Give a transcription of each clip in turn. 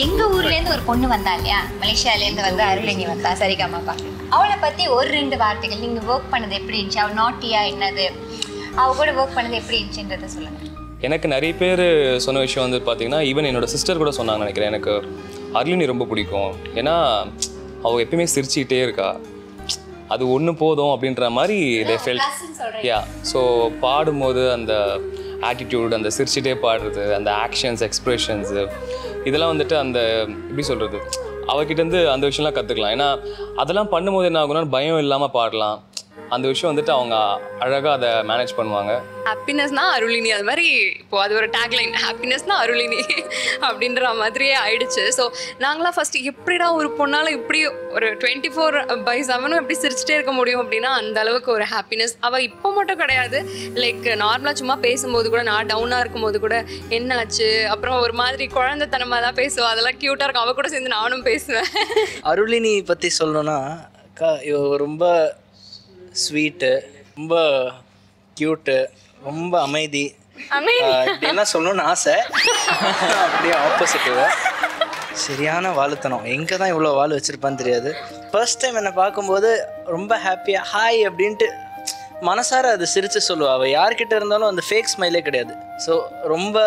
எங்க ஊர்ல இருந்து ஒரு பொண்ணு வந்தா இல்லையா, மலேசியால இருந்து வந்து அருளினி வந்தா சரிகமாப்பா. அவளை பத்தி ஒரு 2 வார்த்தைகள், நீங்க ஒர்க் பண்ணது எப்படி இருந்துச்சு, அவள் நாட்டியா என்னது, அவ கூட ஒர்க் பண்ணது எப்படி இருந்துச்சுன்றதை சொல்லுங்க. எனக்கு நிறைய பேர் சொன்ன விஷயம் வந்து பார்த்தீங்கன்னா, ஈவன் என்னோட சிஸ்டர் கூட சொன்னாங்க நினைக்கிறேன், எனக்கு அருளினி ரொம்ப பிடிக்கும். ஏன்னா அவள் எப்பயுமே சிரிச்சுக்கிட்டே இருக்கா, அது ஒன்று போதும் அப்படின்ற மாதிரி தே ஃபெல்ட். யா, ஸோ பாடும்போது அந்த ஆட்டிடியூட், அந்த சிரிச்சிட்டே பாடுறது, அந்த ஆக்ஷன்ஸ், எக்ஸ்ப்ரெஷன்ஸு, இதெல்லாம் வந்துட்டு அந்த எப்படி சொல்கிறது, அவகிட்டேருந்து அந்த விஷயம்லாம் கற்றுக்கலாம். ஏன்னா அதெல்லாம் பண்ணும்போது என்ன ஆகும்னா பயம் இல்லாமல் பாடலாம். அந்த விஷயம் வந்துட்டு அவங்க அழகாக அதை மேனேஜ் பண்ணுவாங்க. ஹாப்பினஸ்னா அருளினி, அது மாதிரி இப்போது அது ஒரு டேக்லைன், ஹாப்பினஸ்னா அருளினி அப்படின்ற மாதிரியே ஆயிடுச்சு. ஸோ நாங்களாம் ஃபஸ்ட்டு எப்படிடா ஒரு பொண்ணால் இப்படி ஒரு 24/7 எப்படி சிரிச்சிட்டே இருக்க முடியும் அப்படின்னா அந்த அளவுக்கு ஒரு ஹாப்பினஸ். அவள் இப்போ மட்டும் கிடையாது, லைக் நார்மலாக சும்மா பேசும்போது கூட, நான் டவுனாக இருக்கும்போது கூட என்னாச்சு, அப்புறம் ஒரு மாதிரி குழந்தைத்தனமாக தான் பேசுவேன், அதெல்லாம் க்யூட்டாக இருக்கும். அவள் கூட சேர்ந்து நானும் பேசுவேன். அருளினி பற்றி சொல்லணும்னா ரொம்ப ஸ்வீட்டு, ரொம்ப க்யூட்டு, ரொம்ப அமைதி, இப்படியெல்லாம் சொல்லணும்னு ஆசை. அப்படியே ஆப்போசிட். சரியான வாழுத்தனம். எங்கே தான் இவ்வளோ வாழ் வச்சுருப்பான்னு தெரியாது. ஃபர்ஸ்ட் டைம் என்னை பார்க்கும்போது ரொம்ப ஹாப்பியாக ஹாய் அப்படின்ட்டு மனசார அது சிரித்து சொல்லுவாள். அவள் யார்கிட்ட இருந்தாலும் அந்த ஃபேக் ஸ்மைலே கிடையாது. ஸோ ரொம்ப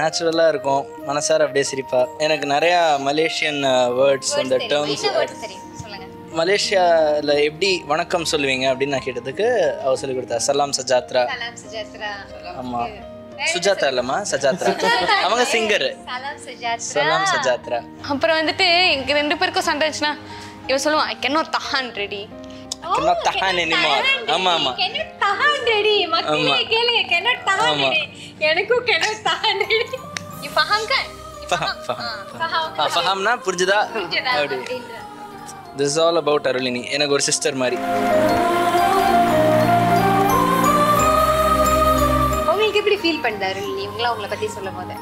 நேச்சுரலாக இருக்கும், மனசார அப்படியே சிரிப்பா. எனக்கு நிறையா மலேசியன் வேர்ட்ஸ், அந்த டேர்ம்ஸ், மலேசியாவில் எப்படி வணக்கம் சொல்லுவீங்க அப்படின்னு நான் கேட்டதுக்கு அவள் சொல்லி கொடுத்தா சலாம் சஜாத்ரா. ஆமாம், சுஜாதா இல்லைம்மா, சஜாத்ரா. அவங்க சிங்கரு. சலாம் சஜாத்ரா. அப்புறம் வந்துட்டு எங்கள் 2 பேருக்கும் சண்டை இருந்துச்சுன்னா இவன் சொல்லுவான் ஐ கேன் நாட் தஹான் ரெடி. தஹான் எனிமோர். ஆமாம் ஆமாம், எனக்கும் ஃபஹம்னா புரிஞ்சுதா அப்படி. This is all about Arulini. எனக்கு ஒரு சிஸ்டர் மாதிரி. உங்களுக்கு எப்படி ஃபீல் பண்ணுது அருளினி இவங்களாம் உங்களை பற்றி சொல்லும் போது?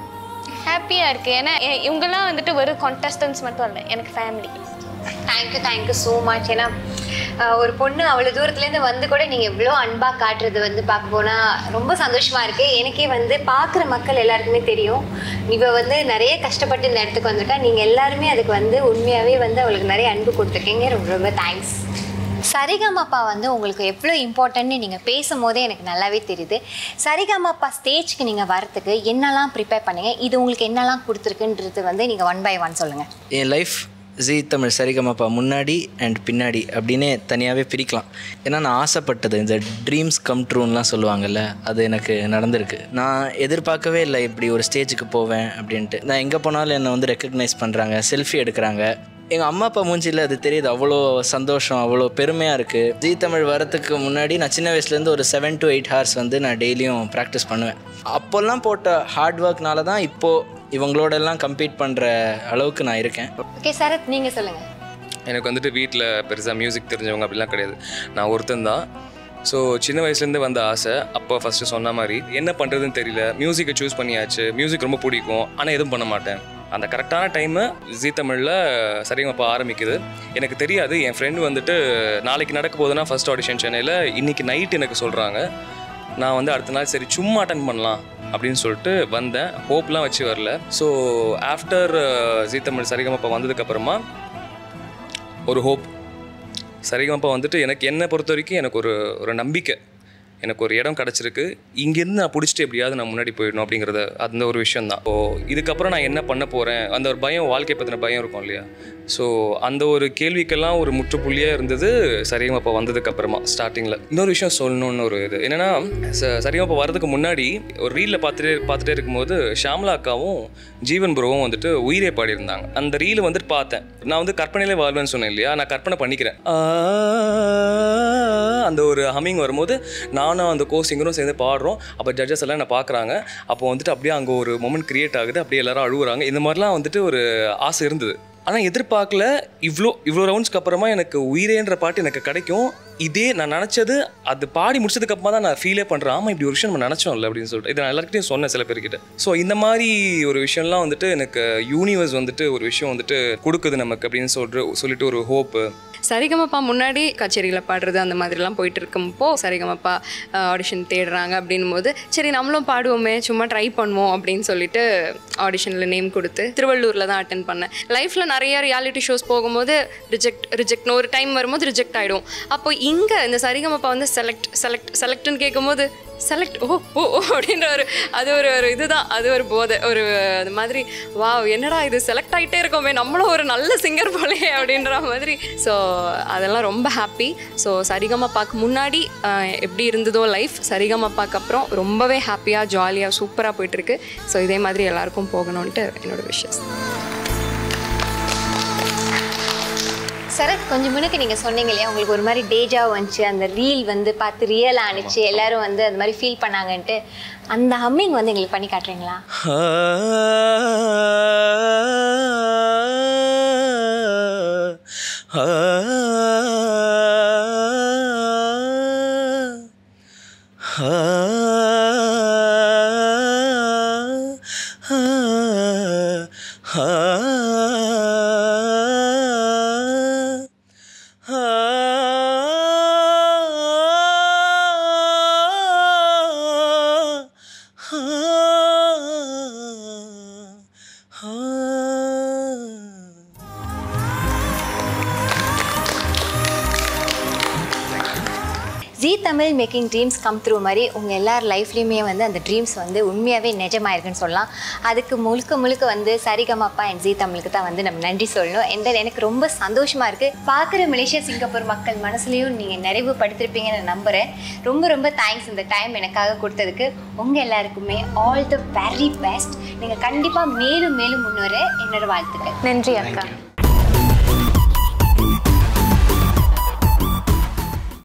ஹாப்பியாக இருக்குது. ஏன்னா இவங்கெல்லாம் வந்துட்டு ஒரு கான்டெஸ்டன்ஸ் மட்டும் இல்லை, எனக்கு ஃபேமிலி. Thank you so much. ஏன்னா ஒரு பொண்ணு அவ்வளோ தூரத்துலேருந்து வந்து கூட நீங்கள் எவ்வளோ அன்பாக காட்டுறது வந்து பார்க்க போனால் ரொம்ப சந்தோஷமாக இருக்குது. எனக்கே வந்து பார்க்குற மக்கள் எல்லாருக்குமே தெரியும் இவ வந்து நிறைய கஷ்டப்பட்டு இந்த இடத்துக்கு வந்திருக்கா. நீங்கள் எல்லாருமே அதுக்கு வந்து உண்மையாகவே வந்து அவளுக்கு நிறைய அன்பு கொடுத்துருக்கீங்க. ரொம்ப ரொம்ப தேங்க்ஸ். சரிகமாப்பா வந்து உங்களுக்கு எவ்வளோ இம்பார்ட்டன்ட்னு நீங்கள் பேசும்போதே எனக்கு நல்லாவே தெரியுது. சரிகமாப்பா ஸ்டேஜ்க்கு நீங்கள் வரத்துக்கு என்னெல்லாம் ப்ரிப்பேர் பண்ணீங்க, இது உங்களுக்கு என்னெல்லாம் கொடுத்துருக்குன்றது வந்து நீங்கள் 1 by 1 சொல்லுங்கள். என் லைஃப் ஜீ தமிழ் சரிகமாப்பா முன்னாடி அண்ட் பின்னாடி அப்படின்னே தனியாகவே பிரிக்கலாம். ஏன்னா நான் ஆசைப்பட்டது, இந்த ட்ரீம்ஸ் கம் ட்ரூன்லாம் சொல்லுவாங்கள்ல, அது எனக்கு நடந்திருக்கு. நான் எதிர்பார்க்கவே இல்லை இப்படி ஒரு ஸ்டேஜுக்கு போவேன் அப்படின்ட்டு. நான் எங்கே போனாலும் என்னை வந்து ரெக்கக்னைஸ் பண்ணுறாங்க, செல்ஃபி எடுக்கிறாங்க. எங்கள் அம்மா அப்பா மூஞ்சியில் அது தெரியுது, அவ்வளோ சந்தோஷம், அவ்வளோ பெருமையாக இருக்குது. ஜீ தமிழ் வரத்துக்கு முன்னாடி நான் சின்ன வயசுலேருந்து ஒரு 7 to 8 hours வந்து நான் டெய்லியும் ப்ராக்டிஸ் பண்ணுவேன். அப்போல்லாம் போட்ட ஹார்ட் ஒர்க்னால தான் இப்போது இவங்களோடெல்லாம் கம்பீட் பண்ணுற அளவுக்கு நான் இருக்கேன். ஓகே சரத், நீங்கள் சொல்லுங்கள். எனக்கு வந்துட்டு வீட்டில் பெருசாக மியூசிக் தெரிஞ்சவங்க அப்படிலாம் கிடையாது, நான் ஒருத்தன் தான். ஸோ சின்ன வயசுலேருந்து வந்த ஆசை. அப்போ ஃபஸ்ட்டு சொன்ன மாதிரி என்ன பண்ணுறதுன்னு தெரியல, மியூசிக்கை சூஸ் பண்ணியாச்சு, மியூசிக் ரொம்ப பிடிக்கும், ஆனால் எதுவும் பண்ண மாட்டேன். அந்த கரெக்டான டைமு ஜீ தமிழில் சரிகமாப்பா ஆரம்பிக்குது. எனக்கு தெரியாது, என் ஃப்ரெண்டு வந்துட்டு நாளைக்கு நடக்க போகுதுன்னா ஃபஸ்ட் ஆடிஷன் சென்னையில், இன்றைக்கி நைட் எனக்கு சொல்கிறாங்க. நான் வந்து அடுத்த நாள் சரி சும்மா அட்டன் பண்ணலாம் அப்படின்னு சொல்லிட்டு வந்தேன். ஹோப்லாம் வச்சு வரல. ஸோ ஆஃப்டர் ஜீ தமிழ் சரிகமாப்பா வந்ததுக்கப்புறமா ஒரு ஹோப். சரிகமாப்பா வந்துட்டு எனக்கு என்னை பொறுத்த வரைக்கும் எனக்கு ஒரு நம்பிக்கை, எனக்கு ஒரு இடம் கிடச்சிருக்கு, இங்கேருந்து நான் பிடிச்சிட்டு எப்படியாவது நான் முன்னாடி போயிடணும் அப்படிங்கிறத, அந்த ஒரு விஷயம் தான். ஸோ இதுக்கப்புறம் நான் என்ன பண்ண போகிறேன், அந்த ஒரு பயம், வாழ்க்கை பற்றின பயம் இருக்கும் இல்லையா. ஸோ அந்த ஒரு கேள்விக்கெல்லாம் ஒரு முற்றுப்புள்ளியாக இருந்தது சரிகமாப்பா வந்ததுக்கப்புறமா ஸ்டார்டிங்கில். இன்னொரு விஷயம் சொல்லணுன்னு ஒரு இது என்னென்னா, சரிகமாப்பா வர்றதுக்கு முன்னாடி ஒரு ரீலில் பார்த்துட்டே இருக்கும்போது ஷாம்லா அக்காவும் ஜீவன் ப்ரோவும் வந்துட்டு உயிரே பாடியிருந்தாங்க. அந்த ரீலை வந்துட்டு பார்த்தேன். நான் வந்து கற்பனையிலே வாழ்வேன்னு சொன்னேன் இல்லையா, நான் கற்பனை பண்ணிக்கிறேன். அந்த ஒரு ஹம்மிங் வரும்போது நானும் அந்த சிங்கரும் சேர்ந்து பாடுறோம். அப்போ ஜட்ஜஸ் எல்லாம் என்ன பார்க்குறாங்க. அப்போ வந்துட்டு அப்படியே அங்கே ஒரு மொமெண்ட் க்ரியேட் ஆகுது, அப்படியே எல்லாரும் அழுகுறாங்க. இந்த மாதிரிலாம் வந்துட்டு ஒரு ஆசை இருந்தது. ஆனால் எதிர்பார்க்கல இவ்வளோ ரவுண்ட்ஸ்க்கு அப்புறமா எனக்கு உயிரேன்ற பாட்டு எனக்கு கிடைக்கும். இதே நான் நினச்சது, அது பாடி முடிச்சதுக்கப்புறமா தான் நான் ஃபீலே பண்ணுறேன், ஆமாம் இப்படி ஒரு விஷயம் நம்ம நினச்சோம்ல அப்படின்னு சொல்லிட்டு. இதை நான் எல்லாருக்கிட்டையும் சொன்னேன் சில பேர்கிட்ட. ஸோ இந்த மாதிரி ஒரு விஷயம்லாம் வந்துட்டு எனக்கு யூனிவர்ஸ் வந்துட்டு ஒரு விஷயம் வந்துட்டு கொடுக்குது நமக்கு அப்படின்னு சொல்லிட்டு ஒரு ஹோப்பு. சரிகமப்பா முன்னாடி கச்சேரியில் பாடுறது அந்த மாதிரிலாம் போயிட்டு இருக்கும்போ சரிகமப்பா ஆடிஷன் தேடுறாங்க அப்படின்னும் போது சரி நம்மளும் பாடுவோமே சும்மா ட்ரை பண்ணுவோம் அப்படின்னு சொல்லிட்டு ஆடிஷனில் நேம் கொடுத்து திருவள்ளூரில் தான் அட்டென்ட் பண்ணேன். லைஃப்பில் நிறைய ரியாலிட்டி ஷோஸ் போகும்போது ரிஜெக்ட்னு ஒரு டைம் வரும்போது ரிஜெக்ட் ஆகிடும். அப்போ இங்கே இந்த சரிகமப்பா வந்து செலக்ட்னு கேட்கும்போது செலக்ட் ஓ அப்படின்ற ஒரு இதுதான், அது ஒரு போதை, ஒரு அது மாதிரி வாவ் என்னடா இது செலக்ட் ஆகிட்டே இருக்கோமே நம்மளும் ஒரு நல்ல சிங்கர் போலே அப்படின்ற மாதிரி. ஸோ அதெல்லாம் ரொம்ப ஹாப்பி. ஸோ சரிகமப்பாக்கு முன்னாடி எப்படி இருந்ததோ லைஃப், சரிகமப்பாக்கு அப்புறம் ரொம்பவே ஹாப்பியாக ஜாலியாக சூப்பராக போயிட்டுருக்கு. ஸோ இதே மாதிரி எல்லாருக்கும் போகணுன்ட்டு என்னோட விஷஸ். சரத், கொஞ்சம் முன்னுக்கு நீங்கள் சொன்னீங்க இல்லையா உங்களுக்கு ஒரு மாதிரி டேஜா வந்துச்சு, அந்த ரீல் வந்து பார்த்து ரியல் ஆனிச்சு, எல்லாரும் வந்து அது மாதிரி ஃபீல் பண்ணாங்கன்ட்டு. அந்த ஹம்மிங் வந்து எங்களுக்கு பண்ணி காட்டுறீங்களா? Zee Tamil making dreams come through மாதிரி உங்கள் எல்லார் லைஃப்லேயுமே வந்து அந்த ட்ரீம்ஸ் வந்து உண்மையாகவே நிஜமாயிருக்குன்னு சொல்லலாம். அதுக்கு முழுக்க வந்து சரிகமப்பா அண்ட் ஜீ தமிழுக்கு தான் வந்து நம்ம நன்றி சொல்லணும். எனக்கு ரொம்ப சந்தோஷமாக இருக்குது. பார்க்குற மலேசியா சிங்கப்பூர் மக்கள் மனசுலையும் நீங்கள் நிறைவு படுத்திருப்பீங்கன்னு நம்புகிறேன். ரொம்ப தேங்க்ஸ் இந்த டைம் எனக்காக கொடுத்ததுக்கு. உங்கள் எல்லாருக்குமே ஆல் த வெரி பெஸ்ட். நீங்கள் கண்டிப்பாக மேலும் முன்னேற என்னோட வாழ்த்துக்கள். நன்றி அக்கா.